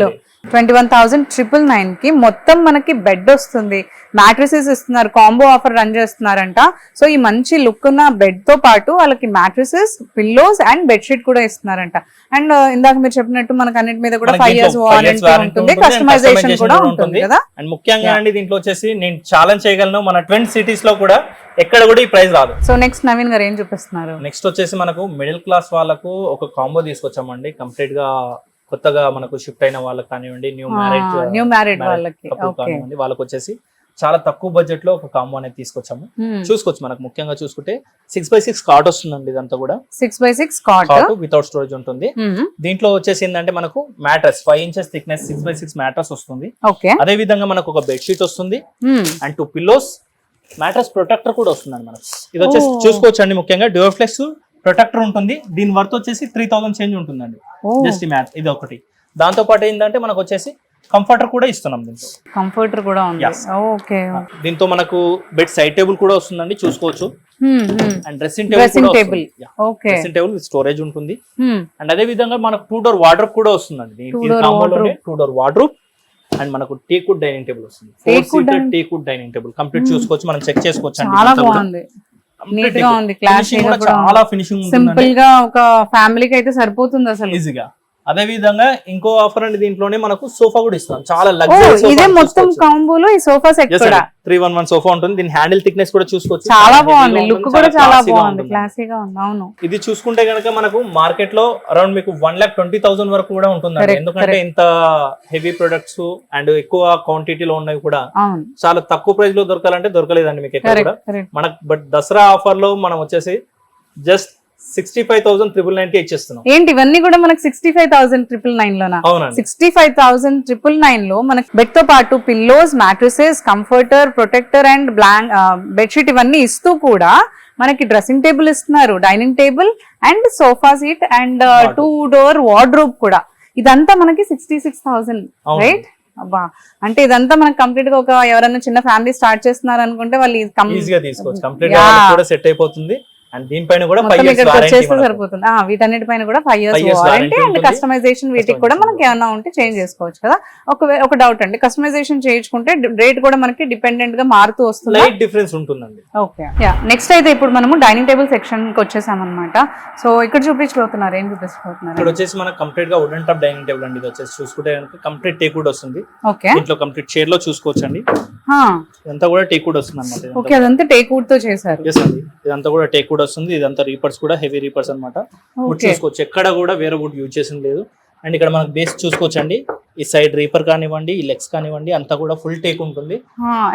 21,999 కి మొత్తం మనకి బెడ్ వస్తుంది, మ్యాట్రసెస్ ఇస్తున్నారు, కాంబో ఆఫర్ రన్ చేస్తున్నారంట. సో ఈ మంచి లుక్ ఉన్న బెడ్ తో పాటు వాళ్ళకి మ్యాట్రసెస్, పిల్లోస్ అండ్ బెడ్షీట్ కూడా ఇస్తున్నారంట. అండ్ ఇందాక మీరు చెప్పినట్టు మనకు అన్నిటి మీద కూడా 5 years వారంటీ ఉంటుంది, కస్టమైజేషన్ కూడా ఉంటుంది కదా. అండ్ ముఖ్యంగా అండి దీంట్లో వచ్చేసి నేను ఛాలెంజ్ చేయగలను, మన ట్విన్ సిటీస్ లో కూడా ఎక్కడ కూడా ఈ ప్రైస్ రాదు. సో నెక్స్ట్ నవీన్ గారు ఏం చూపిస్తున్నారు? నెక్స్ట్ వచ్చేసి మనకు మిడిల్ క్లాస్ వాళ్ళకు ఒక కాంబో తీసుకొచ్చామండి. కంప్లీట్ గా కొత్తగా మనకు షిఫ్ట్ అయిన వాళ్ళకి కానివ్వండి, న్యూ మ్యారేడ్ వాళ్ళకి కానివ్వండి, వాళ్ళకి వచ్చేసి చాలా తక్కువ బడ్జెట్ లో ఒక కాంబో అనేది తీసుకొచ్చాము. చూసుకోవచ్చు, మనకు ముఖ్యంగా చూసుకుంటే 6x6 కార్ట్ వస్తుందండి. ఇదంతా కూడా 6x6 కార్ట్ వితౌట్ స్టోరేజ్ ఉంటుంది. దీంట్లో వచ్చేసి ఏంటంటే మనకు mattress 5 inches thickness 6x6 mattress వస్తుంది. అదే విధంగా మనకు ఒక బెడ్షీట్ వస్తుంది అండ్ 2 పిల్లోస్, మ్యాట్రస్ ప్రొటెక్టర్ కూడా వస్తుందండి మనకు. ఇది వచ్చేసి చూసుకోవచ్చు అండి, ముఖ్యంగా డ్యూర్ఫ్లెక్స్ ప్రొటెక్టర్ ఉంటుంది. దీని వర్త్ వచ్చేసి 3,000 చేంజ్ ఉంటుందండి జస్ట్ మ్యాట్. ఇది ఒకటి. దాంతో పాటు ఏంటంటే మనకు వచ్చేసి కంఫర్టర్ కూడా ఇస్తున్నాం. దీంతో కంఫర్టర్ కూడా ఉంది. ఓకే, దీంతో మనకు బెడ్ సైడ్ టేబుల్ కూడా వస్తుందండి, చూసుకోవచ్చు. And dressing table with storage ఉంటుంది. అండ్ అదే విధంగా మనకు 2 door వార్డ్రోబ్ కూడా వస్తుందండి. 2 door వార్డ్రోబ్ అండ్ మనకు టేక్ వుడ్ డైనింగ్ టేబుల్ వస్తుంది. 4 seater teak wood dining table complete చూసుకోవచ్చు, మనం చెక్ చేసుకోవచ్చు అండి. చాలా బాగుంది, నీట్ గా ఉంది, క్లాసీగా, చాలా ఫినిషింగ్, సింపుల్ గా ఒక ఫ్యామిలీకి అయితే సరిపోతుంది అసలు ఈజీగా. అదే విధంగా ఇంకో ఆఫర్ అండి, దీంట్లోనే మనకు సోఫా కూడా ఇస్తాం. చాలా లగ్జరీ. ఇదే మొత్తం కాంబోలో ఈ సోఫా సెట్ కూడా 311 సోఫా ఉంటుంది. దీని హ్యాండిల్ థిక్నెస్ కూడా చూసుకోవచ్చు, చాలా బాగుంది, లుక్ కూడా చాలా బాగుంది, క్లాసీగా ఉంది. అవును, ఇది చూసుకుంటే గనక మనకు మార్కెట్ లో అరౌండ్ మీకు 1,20,000 వరకు కూడా ఉంటుంది. ఎందుకంటే ఇంత హెవీ ప్రొడక్ట్స్ అండ్ ఎక్కువ క్వాంటిటీలో ఉన్నవి కూడా చాలా తక్కువ ప్రైస్ లో దొరకాలంటే దొరకలేదండి మీకు ఎక్కడ కూడా మనకు. బట్ దసరా ఆఫర్ లో మనం వచ్చేసి జస్ట్ 65,999 కి ఇచ్చేస్తున్నాం. ఏంటి ఇవన్నీ కూడా మనకు 65,999 లోనా? 65,999 లో మనకి బెడ్ తో పాటు pillows, mattresses, comforter, protector and bedsheet ఇవన్నీ ఇస్తూ కూడా మనకి డ్రెస్సింగ్ టేబుల్ ఇస్తున్నారు, dining table and sofa seat and 2 door wardrobe కూడా. ఇదంతా మనకి 66,000, రైట్? అబ్బా, అంటే ఇదంతా మనకి కంప్లీట్ గా ఒక ఎవరైనా చిన్న ఫ్యామిలీ స్టార్ట్ చేస్తున్నారు అనుకుంటే వాళ్ళు ఈజీగా తీసుకోవచ్చు, కంప్లీట్ గా కూడా సెట్ అయిపోతుంది. అండ్ దీనిపైన కూడా 5 years సరిపోతుంది. వీటన్నిటిపైన కూడా 5 years వారంటీ అండ్ కస్టమైజేషన్ వీటికి కూడా మనకి ఏమైనా ఉంటే చేంజ్ చేసుకోవచ్చు కదా. ఒక డౌట్ అండి, కస్టమైజేషన్ చేయించుకుంటే రేట్ కూడా మనకి డిపెండెంట్ గా మారుతూ వస్తుంది, లైట్ డిఫరెన్స్ ఉంటుందండి. ఓకే, నెక్స్ట్ అయితే ఇప్పుడు మనము డైనింగ్ టేబుల్ సెక్షన్ కి వచ్చేసాం అనమాట. సో ఇక్కడ చూపించబోతున్నారు, ఏం చూపించబోతున్నారు? ఇక్కడ వచ్చేసి మనకు కంప్లీట్ గా వుడెన్ టాప్ డైనింగ్ టేబుల్ అండి. ఇది వచ్చేసి చూసుకుంటే కంప్లీట్ టేక్ వుడ్ వస్తుంది. ఓకే, దీంట్లో కంప్లీట్ చైర్ లో చూసుకోవచ్చు అండి, ఇదంతా కూడా టేక్ వుడ్ వస్తుంది అన్నమాట. ఓకే, అదంతా టేక్ వుడ్ తో చేశారు. ఇదంతా కూడా టేక్ వుడ్ వస్తుంది. ఇదంతా రీపర్స్ కూడా హెవీ రీపర్స్ అన్నమాట. వుడ్ చూసుకోవచ్చు, ఎక్కడ కూడా వేరే వుడ్ యూజ్ చేసింది లేదు. అండ్ ఇక్కడ మనకు బేస్ చూసుకోవచ్చు అండి, ఈ సైడ్ రీపర్ కానివ్వండి, ఈ లెగ్స్ కానివ్వండి, అంతా కూడా ఫుల్ టేక్ ఉంటుంది.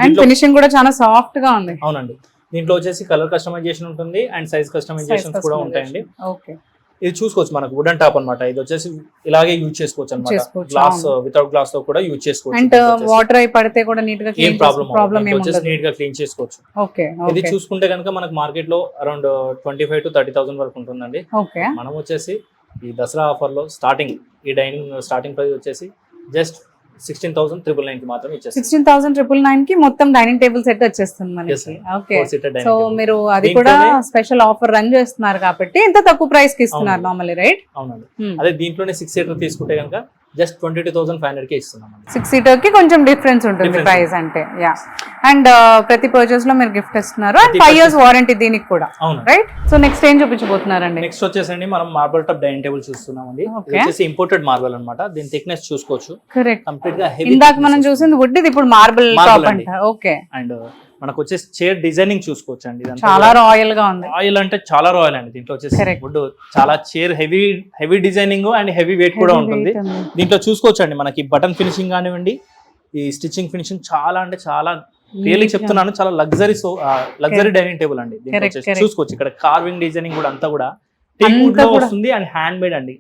అండ్ ఫినిషింగ్ కూడా చాలా సాఫ్ట్ గా ఉంది. అవునండి, దీంట్లో వచ్చేసి కలర్ కస్టమైజేషన్ ఉంటుంది అండ్ సైజ్ కస్టమైజేషన్స్ కూడా ఉంటాయండి. ఓకే, ఇది చూసుకోవచ్చు మనకు వుడెన్ టాప్ అన్నమాట. ఇది వచ్చేసి ఇలాగే యూజ్ చేసుకోవచ్చు అనమాట. చేసుకోవచ్చు, గ్లాస్ వితౌట్ గ్లాస్ తో కూడా యూజ్ చేసుకోవచ్చు. అండ్ వాటర్ అయి పడితే కూడా నీట్ గా ఏం ప్రాబ్లం నీట్ గా క్లీన్ చేసుకోవచ్చు. ఓకే, ఇది చూసుకుంటే కనుక మనకు మార్కెట్ లో అరౌండ్ 25,000 to 30,000 వరకు ఉంటుందండి. ఓకే, మనం వచ్చేసి ఈ దసరా ఆఫర్ లో స్టార్టింగ్ ఈ డైనింగ్ స్టార్టింగ్ ప్రైస్ వచ్చేసి జస్ట్ 16,999 కి మాత్రమే ఇచ్చేస్తాం. 16,999 కి మొత్తం డైనింగ్ టేబుల్ సెట్ వచ్చేస్తుంది Yes, sir. మనకి. Okay, 4-seater dining so table. మీరు అది కూడా స్పెషల్ ఆఫర్ రన్ చేస్తున్నారు కాబట్టి ఇంత తక్కువ ప్రైస్ కి ఇస్తున్నారు అవును. Normally, right? అవునండి. అదే దీంట్లోనే 6 seater తీసుకుంటే కనుక జస్ట్ 22,500 కి ఇస్తున్నాం. 6 సీటర్ కి కొంచెం డిఫరెన్స్ ఉంటుంది Difference ప్రైస్ అంటే. యా, అండ్ ప్రతి పర్చేస్ లో మీరు గిఫ్ట్ ఇస్తున్నారు అండ్ ప్రతి 5 years purchase- వారంటీ దీనికి కూడా, అవును. రైట్? సో నెక్స్ట్ ఏం చూపించబోతున్నారండి? నెక్స్ట్ వచ్చేసండి మనం మార్బల్ టాప్ డైనింగ్ టేబుల్ చూస్తున్నామండి. ఇది Okay. వచ్చేసి ఇంపోర్టెడ్ మార్బల్ అన్నమాట. దీని థిక్నెస్ చూసుకోవచ్చు. కరెక్ట్, కంప్లీట్ గా హెవీ. ఇందాక మనం చూసింది వుడ్, ఇది ఇప్పుడు మార్బుల్ Marble టాప్ అండి. అంట. ఓకే, అండ్ మనకు వచ్చేసి చైర్ డిజైనింగ్ చూసుకోవచ్చు అండి. చాలా రాయల్ గా ఉంది. రాయల్ అంటే చాలా రాయల్ అండి. దీంట్లో వచ్చేసి Correct. వుడ్ చాలా chair heavy designing and heavy weight కూడా ఉంటుంది. దీంట్లో చూసుకోవచ్చు అండి మనకి బటన్ ఫినిషింగ్ కానివ్వండి, ఈ స్టిచ్చింగ్ ఫినిషింగ్ చాలా అంటే చాలా రియల్లీ చెప్తున్నాను, చాలా లగ్జరీ డైనింగ్ టేబుల్ అండి. దీంట్లో Correct, వచ్చేసి correct. చూసుకోవచ్చు ఇక్కడ కార్వింగ్ డిజైనింగ్ కూడా అంతా కూడా teak wood లో వస్తుంది అండ్ హ్యాండ్ మేడ్ అండి,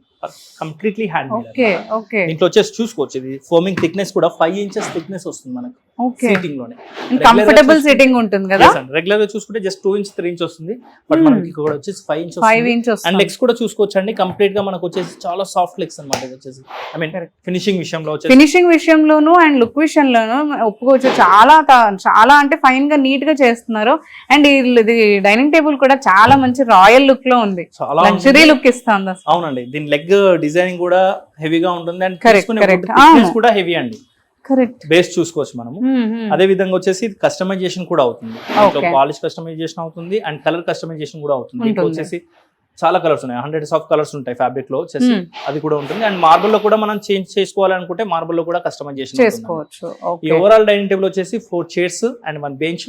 completely hand made. Okay, okay, దీంట్లో వచ్చేసి చూసుకోవచ్చు ఇది ఫోమింగ్ థిక్నెస్ కూడా 5 inches థిక్నెస్ వస్తుంది మనకు ఓకే. సీటింగ్ లోనే. కంఫర్టబుల్ సిట్టింగ్ ఉంటుంది కదా. రెగ్యులర్ గా చూసుకుంటే జస్ట్ 2 inch 3 inch వస్తుంది, బట్ మనకి ఇక్కడ వచ్చేసి 5 inch 5 inches అండ్ లెగ్స్ కూడా చూసుకోవచ్చు అండి. కంప్లీట్ గా మనకు వచ్చేసి చాలా సాఫ్ట్ లెగ్స్ అన్నమాట. ఇది వచ్చేసి ఐ మీన్ ఫినిషింగ్ విషయంలో వచ్చేసి ఫినిషింగ్ విషయంలోను అండ్ లుక్ విషయంలోను ఒప్పుకోవచ్చు. చాలా అంటే ఫైన్ గా నీట్ గా చేస్తున్నారు. అండ్ ఇది డైనింగ్ టేబుల్ కూడా చాలా మంచి రాయల్ లుక్ లో ఉంది, చాలా లగ్జరీ లుక్ ఇస్తుంది అసలు. అవునండి. దీని లెగ్ డిజైనింగ్ కూడా హెవీగా ఉంటుంది అండ్ Correct, కూడా హెవీ అండి. కరెక్ట్, బేస్ చూసుకోవచ్చు మనము. అదే విధంగా వచ్చేసి కస్టమైజేషన్ కూడా అవుతుంది. పాలిష్ కస్టమైజేషన్ అవుతుంది అండ్ కలర్ కస్టమైజేషన్ కూడా అవుతుంది. దీంట్లో వచ్చేసి చాలా కలర్స్ ఉన్నాయి, 100 ఆఫ్ కలర్స్ ఉంటాయి ఫ్యాబ్రిక్ లో వచ్చేసి. అది కూడా ఉంటుంది అండ్ మార్బుల్ లో కూడా మనం చేంజ్ చేసుకోవాలనుకుంటే మార్బుల్ లో కూడా కస్టమైజేషన్ చేసుకోవచ్చు. ఈ ఓవరాల్ డైనింగ్ టేబుల్ వచ్చేసి 4 chairs and 1 bench.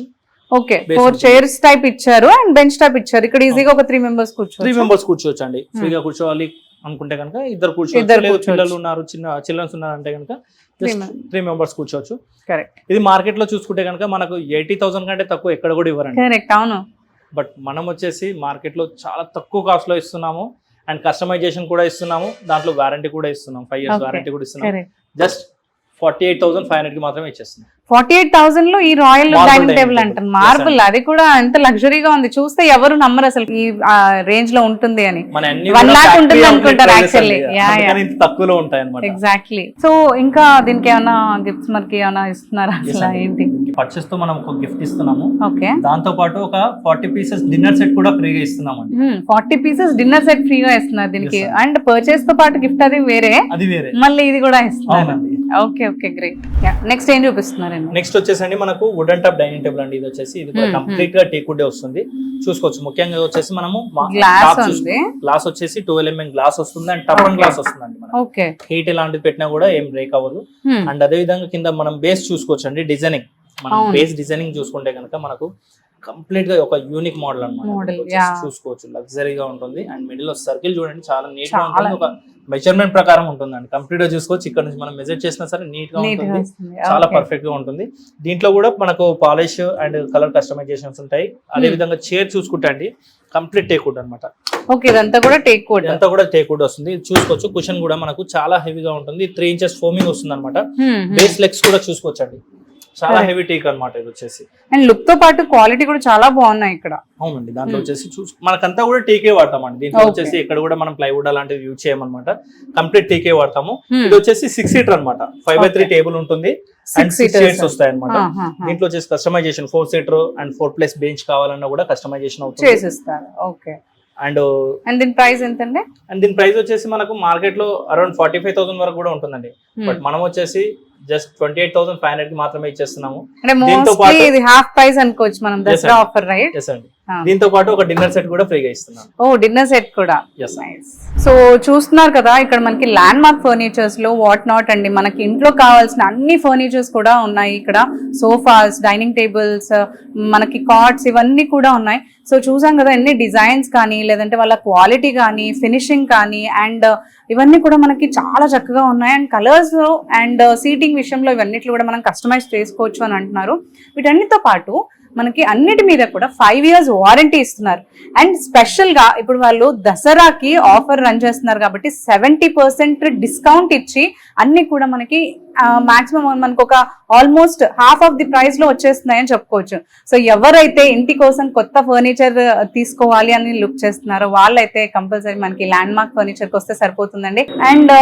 Okay, 4 chairs type ఇచ్చారు అండ్ బెంచ్ టైప్ ఇచ్చారు. ఇక్కడ ఈజీగా ఒక 3 members కూర్చోవచ్చు. 3 members కూర్చోవచ్చు అండి. ఫ్రీగా కూర్చోవాలి అనుకుంటే కనుక ఇద్దరు కూర్చోవచ్చు. పిల్లలు ఉన్నారు, చిల్డ్రన్స్ ఉన్నారు అంటే కనుక 3 members కూర్చోవచ్చు. కరెక్ట్, ఇది మార్కెట్ లో చూసుకుంటే కనుక మనకు 80,000 కంటే తక్కువ ఎక్కడ కూడా ఇవ్వరండి. కరెక్ట్, అవును. బట్ మనం వచ్చేసి మార్కెట్ లో చాలా తక్కువ కాస్ట్ లో ఇస్తున్నాము అండ్ కస్టమైజేషన్ కూడా ఇస్తున్నాము. దాంట్లో వారంటీ కూడా ఇస్తున్నాం, 5 years వారంటీ కూడా ఇస్తున్నాం. జస్ట్ 48,500 కి మాత్రమే ఇచ్చేస్తున్నాం. 48,000 లో ఈ royal Marble dining dining table table. అంటారు. మార్బుల్, అది కూడా ఎంత లగ్జరీగా ఉంది. చూస్తే ఎవరు నమ్మరు అసలు ఈ రేంజ్ లో ఉంటుంది అని. మన అన్ని 1 lakh factory ఉంటుంది outlet అనుకుంటారు prices యాక్చువల్లీ. అండి. యా, అందుకని ఇంత తక్కువలో ఉంటాయి అన్నమాట. ఎగ్జాక్ట్లీ. సో ఇంకా దీనికి ఏమైనా గిఫ్ట్స్ మనకి ఏమైనా ఇస్తున్నారా అసలు ఏంటి? పర్చేస్ తో మనం ఒక గిఫ్ట్ ఇస్తున్నాము. ఓకే, దాంతో పాటు ఒక 40 pieces డిన్నర్ సెట్ కూడా ఫ్రీగా ఇస్తున్నాం అండి. 40 pieces డిన్నర్ సెట్ ఫ్రీగా ఇస్తున్నారు దీనికి. Yes, sir. అండ్ పర్చేస్ తో పాటు గిఫ్ట్ అది వేరే, అది వేరే, మళ్ళీ ఇది కూడా ఇస్తున్నారు. అవునండి. Okay, okay, great. నెక్స్ట్ ఏం చూపిస్తున్నారండి? నెక్స్ట్ వచ్చేసండి మనకు వుడెన్ టాప్ డైనింగ్ టేబుల్ అండి. ఇది వచ్చేసి ఇది కూడా కంప్లీట్ గా టేక్ వుడ్ వస్తుంది. చూసుకోవచ్చు. ముఖ్యంగా వచ్చేసి మనము గ్లాస్ ఉంది. గ్లాస్ వచ్చేసి 12 mm గ్లాస్ వస్తుంది అండ్ టఫన్ గ్లాస్ వస్తుందండి. మనకి ఓకే, హీట్ ఎలాంటిది పెట్టినా కూడా ఏం బ్రేక్ అవ్వదు. అండ్ అదే విధంగా కింద మనం బేస్ చూసుకోవచ్చు అండి. డిజైనింగ్ మనం బేస్ డిజైనింగ్ చూసుకుంటే కనుక మనకు కంప్లీట్ గా ఒక యూనిక్ మోడల్ అన్నమాట. చూసుకోవచ్చు, లగ్జరీగా ఉంటుంది అండ్ మిడిల్ లో సర్కిల్ చూడండి చాలా నీట్ గా ఉంటుంది. ఒక మెజర్మెంట్ ప్రకారం ఉంటుందండి. కంప్లీట్ గా చూసుకోవచ్చు. ఇక్కడ నుంచి మనం మెజర్ చేసినా సరే నీట్ గా ఉంటుంది, చాలా పర్ఫెక్ట్ గా ఉంటుంది. దీంట్లో కూడా మనకు పాలిష్ అండ్ కలర్ కస్టమైజేషన్స్ ఉంటాయి. అదే విధంగా చైర్ చూసుకుంటే అండి కంప్లీట్ టేక్ వుడ్ అనమాట. ఓకే, ఇదంతా కూడా టేక్ వుడ్. ఇదంతా కూడా టేక్ వుడ్ వస్తుంది. చూసుకోవచ్చు. కుషన్ కూడా మనకు చాలా హెవీగా ఉంటుంది. 3 inches ఫోమింగ్ వస్తుంది అనమాట. బేస్ లెగ్స్ కూడా చూసుకోవచ్చు అండి, చాలా హెవీ టేక్ అన్నమాట. ఇది వచ్చేసి అండ్ లుక్ తో పాటు క్వాలిటీ కూడా చాలా బాగున్నాయి ఇక్కడ. అవునండి. దాంట్లో వచ్చేసి మనకంతా కూడా టీకే వాడతామండి. దీంట్లో వచ్చేసి ఇక్కడ కూడా మనం ప్లైవుడ్ అలాంటివి యూజ్ చేయమన్నమాట. కంప్లీట్ టీకే వాడతాము. ఇది వచ్చేసి 6 seater అన్నమాట. 5x3 టేబుల్ ఉంటుంది అండ్ 6 chairs వస్తాయి అనమాట. దీంట్లో వచ్చేసి కస్టమైజేషన్ 4 seater అండ్ 4+ bench కావాలన్నా కూడా కస్టమైజేషన్ అవుతుంది, చేసిస్తారు. ఓకే, అండ్ దీని ప్రైస్ ఎంతండి? అండ్ దీని ప్రైస్ వచ్చేసి మనకు మార్కెట్ లో అరౌండ్ 45,000 వరకు కూడా ఉంటుందండి. బట్ మనం వచ్చేసి జస్ట్ 28,500 కి మాత్రమే ఇచ్చేస్తున్నాము. ఇది హాఫ్ ప్రైస్ అనుకోవచ్చు మనం, దసరా ఆఫర్, రైట్? ఎస్ అండి. దీంతో పాటు ఒక డిన్నర్ సెట్ కూడా ఫ్రీగా ఇస్తున్నాం. ఓ, డిన్నర్ సెట్ కూడా. సో చూస్తున్నారు కదా, ఇక్కడ మనకి ల్యాండ్ మార్క్ ఫర్నిచర్స్ లో వాట్ నాట్ అండి, మనకి ఇంట్లో కావాల్సిన అన్ని ఫర్నిచర్స్ కూడా ఉన్నాయి ఇక్కడ. సోఫాస్, డైనింగ్ టేబుల్స్, మనకి కాట్స్, ఇవన్నీ కూడా ఉన్నాయి. సో చూసాం కదా ఎన్ని డిజైన్స్ కానీ, లేదంటే వాళ్ళ క్వాలిటీ కానీ, ఫినిషింగ్ కానీ, అండ్ ఇవన్నీ కూడా మనకి చాలా చక్కగా ఉన్నాయి. అండ్ కలర్స్ అండ్ సీటింగ్ విషయంలో ఇవన్నిట్లో కూడా మనం కస్టమైజ్ చేసుకోవచ్చు అని అంటున్నారు. వీటన్నిటితో పాటు మనకి అన్నిటి మీద కూడా 5 years వారంటీ ఇస్తున్నారు. అండ్ స్పెషల్ గా ఇప్పుడు వాళ్ళు దసరాకి ఆఫర్ రన్ చేస్తున్నారు కాబట్టి 70% డిస్కౌంట్ ఇచ్చి అన్ని కూడా మనకి మాక్సిమం మనకు ఒక almost half of the price లో వచ్చేస్తున్నాయని చెప్పుకోవచ్చు. సో ఎవరైతే ఇంటి కోసం కొత్త ఫర్నిచర్ తీసుకోవాలి అని లుక్ చేస్తున్నారో వాళ్ళైతే కంపల్సరీ మనకి ల్యాండ్ మార్క్ ఫర్నిచర్ కి వస్తే సరిపోతుందండి. అండ్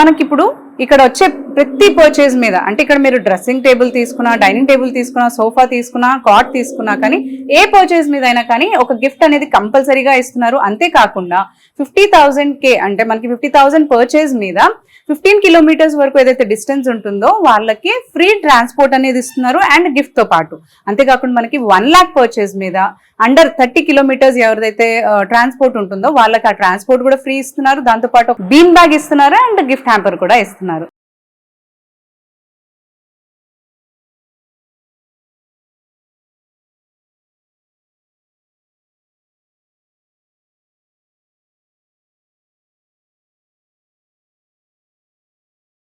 మనకి ఇప్పుడు ఇక్కడ వచ్చే ప్రతి పర్చేజ్ మీద, అంటే ఇక్కడ మీరు డ్రెస్సింగ్ టేబుల్ తీసుకున్నా, డైనింగ్ టేబుల్ తీసుకున్నా, సోఫా తీసుకున్నా, కాట్ తీసుకున్నా కానీ ఏ పర్చేజ్ మీద అయినా కానీ ఒక గిఫ్ట్ అనేది కంపల్సరీగా ఇస్తున్నారు. అంతేకాకుండా 50,000 అంటే మనకి 50,000 పర్చేజ్ మీద 15 kilometers వరకు ఏదైతే డిస్టెన్స్ ఉంటుందో వాళ్ళకి ఫ్రీ ట్రాన్స్పోర్ట్ అనేది ఇస్తున్నారు అండ్ గిఫ్ట్ తో పాటు. అంతేకాకుండా మనకి 1 lakh పర్చేజ్ మీద అండర్ 30 kilometers ఎవరిదైతే ట్రాన్స్పోర్ట్ ఉంటుందో వాళ్ళకి ఆ ట్రాన్స్పోర్ట్ కూడా ఫ్రీ ఇస్తున్నారు. దాంతో పాటు బీమ్ బ్యాగ్ ఇస్తున్నారు అండ్ గిఫ్ట్ హ్యాంపర్ కూడా ఇస్తున్నారు.